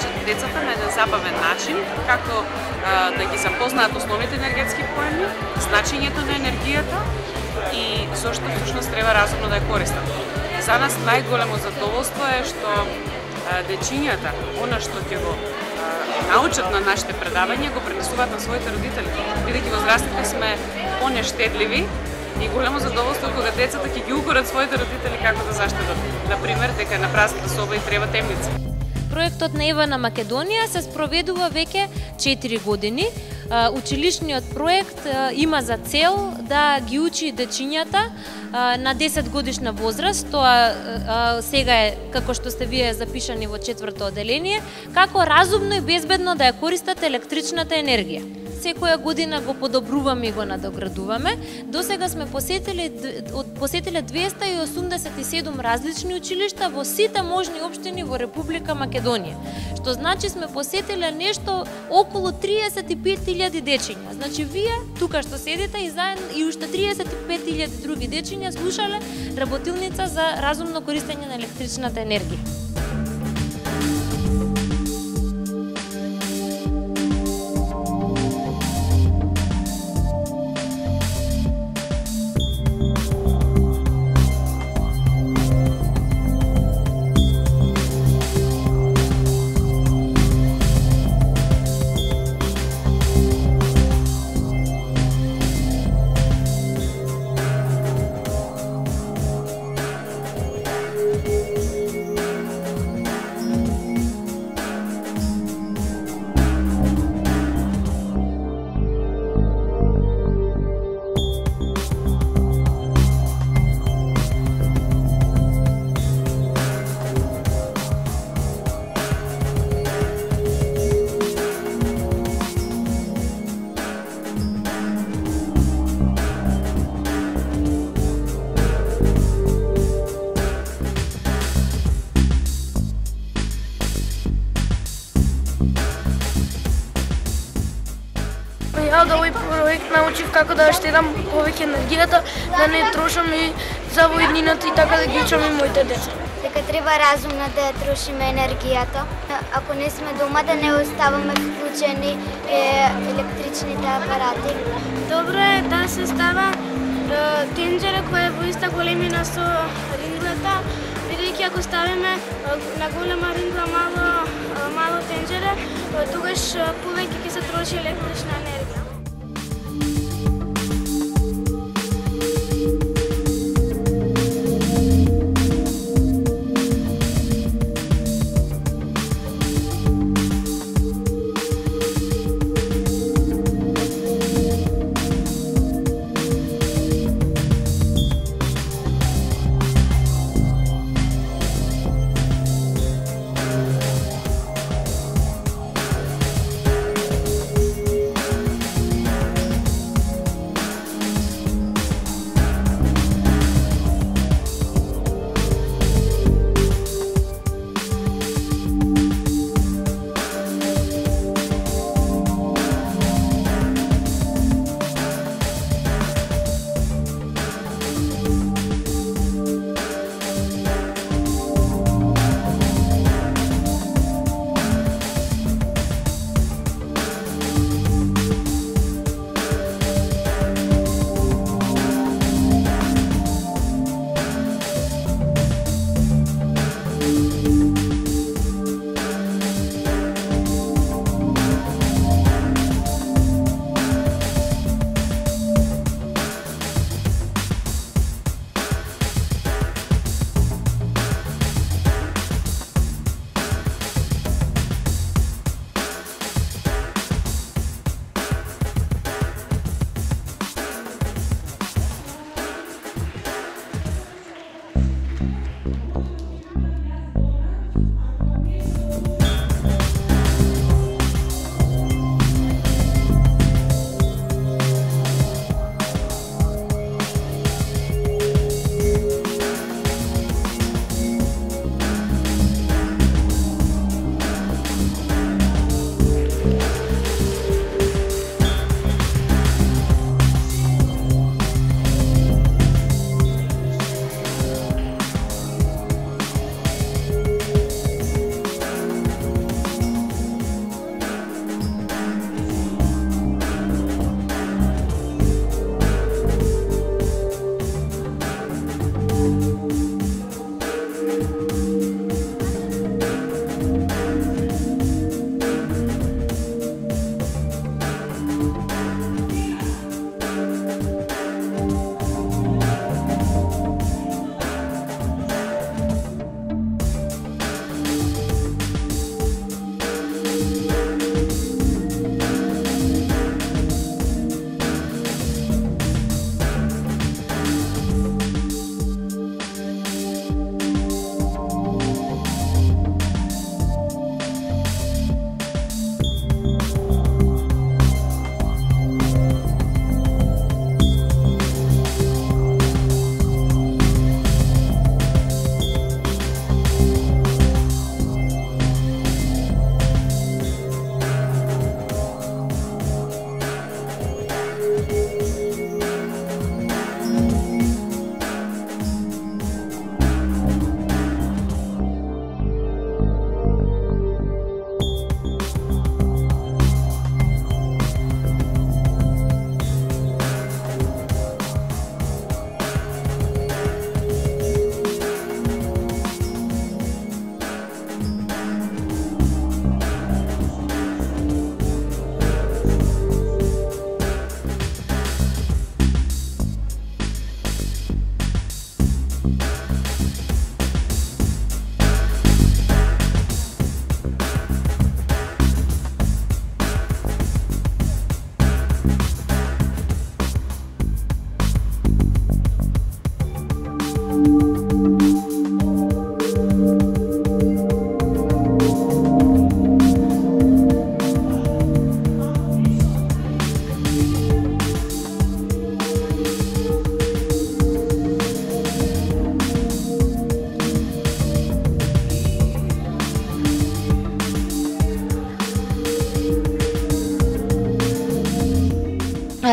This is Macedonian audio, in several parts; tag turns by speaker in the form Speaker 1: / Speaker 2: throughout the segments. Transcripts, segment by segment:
Speaker 1: научат децата на еден забавен начин како да ги запознаат основните енергетски поеми, значењето на енергијата и зошто всушност треба разумно да ја користат. За нас најголемо задоволство е што дечињата, она што ќе го научат на нашите предавања, го пренесуваат на своите родители. Бидејќи возрастните сме понештедливи и големо задоволство кога децата ќе ги укорат своите родители како да заштедат. Например, дека на празната соба и треба темница.
Speaker 2: Проектот на Ева на Македонија се спроведува веќе 4 години. Училишниот проект има за цел да ги учи дечињата на 10 годишна возраст, тоа сега е, како што сте вие запишани во 4-то одделение, како разумно и безбедно да ја користат електричната енергија. Секоја година го подобруваме и го надоградуваме. До сега сме посетиле 287 различни училишта во сите можни општини во Република Македонија. Што значи сме посетиле нешто околу 35.000 дечиња. Значи вие тука што седите и заедно и уште 35.000 други дечиња слушале работилница за разумно користење на електричната енергија.
Speaker 3: Ја од овој проект научив како да штедам повеќе енергијата, да не трошам и за во иднината и така да ги учам и моите деца.
Speaker 4: Дека треба разумно да ја трошиме енергијата. Ако не сме дома да не оставаме вклучени електричните апарати.
Speaker 3: Добро е да се става тенџера која е во иста големина со ринглата, бидејќи ако ставиме на голема рингла мало тенџере, тогаш повеќе ќе се троши електрична енергија.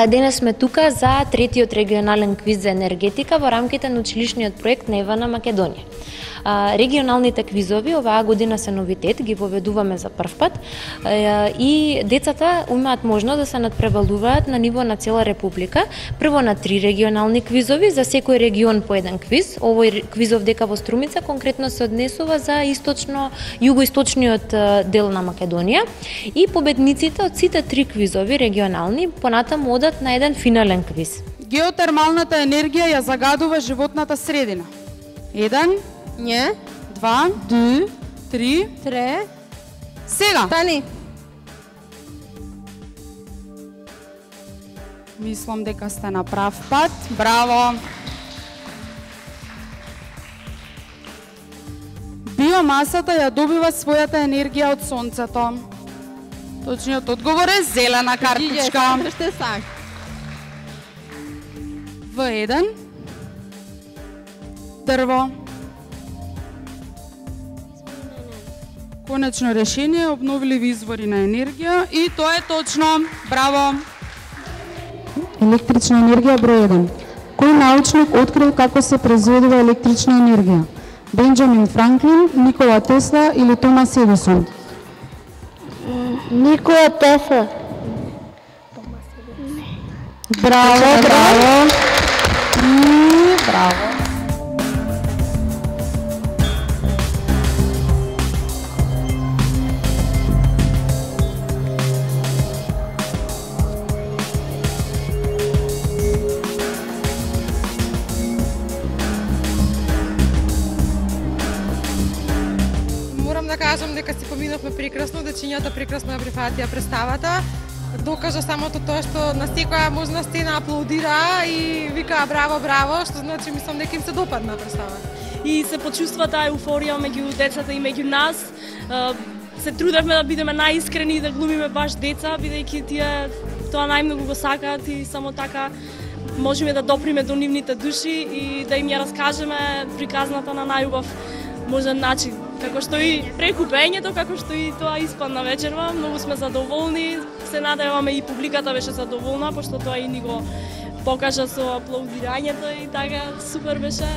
Speaker 2: Денес сме тука за третиот регионален квиз за енергетика во рамките на училишниот проект Нева на Македонија. Регионалните квизови оваа година се новитет, ги воведуваме за прв пат и децата имаат можност да се надпревалуваат на ниво на цела република. Прво на 3 регионални квизови, за секој регион по еден квиз. Овој квизов дека во Струмица конкретно се однесува за југоисточниот дел на Македонија и победниците од сите 3 квизови регионални понатаму одат на еден финален квиз.
Speaker 5: Геотермалната енергија ја загадува животната средина. 1,
Speaker 6: Не.
Speaker 5: 2, 3.
Speaker 6: Тре.
Speaker 5: Сега.
Speaker 6: Стани.
Speaker 5: Мислам дека сте на прав пат. Браво. Биомасата ја добива својата енергија од сонцето. Точниот одговор е зелена картичка.
Speaker 6: Ще сак.
Speaker 5: В1. Дрво. Конечно решение, обновливи извори на енергија и тоа е точно. Браво!
Speaker 7: Електрична енергија број 1. Кој научник открил како се произведува електрична енергија? Бенџамин Франклин, Никола Тесла или Томас Едисон?
Speaker 4: Никола Тесла.
Speaker 7: Браво, браво!
Speaker 5: И браво!
Speaker 6: Да кажам дека си поминавме прекрасно, дечињата прекрасно ја прифатија представата. Докажа самото тоа што на секоја можна сцена аплаудира и вика браво, браво, што значи мислам дека им се допадна представата.
Speaker 8: И се почувства таа еуфорија меѓу децата и меѓу нас. Се трудевме да бидеме најискрени и да глумиме баш деца, бидејќи тие тоа најмногу го сакаат и само така можеме да доприме до нивните души и да им ја раскажеме приказната на најубав можен начин. Како што и прекупењето, како што и тоа испадна вечерва, многу сме задоволни, се надеваме и публиката беше задоволна, пошто тоа и ни го покажа со аплаудирањето и така супер беше.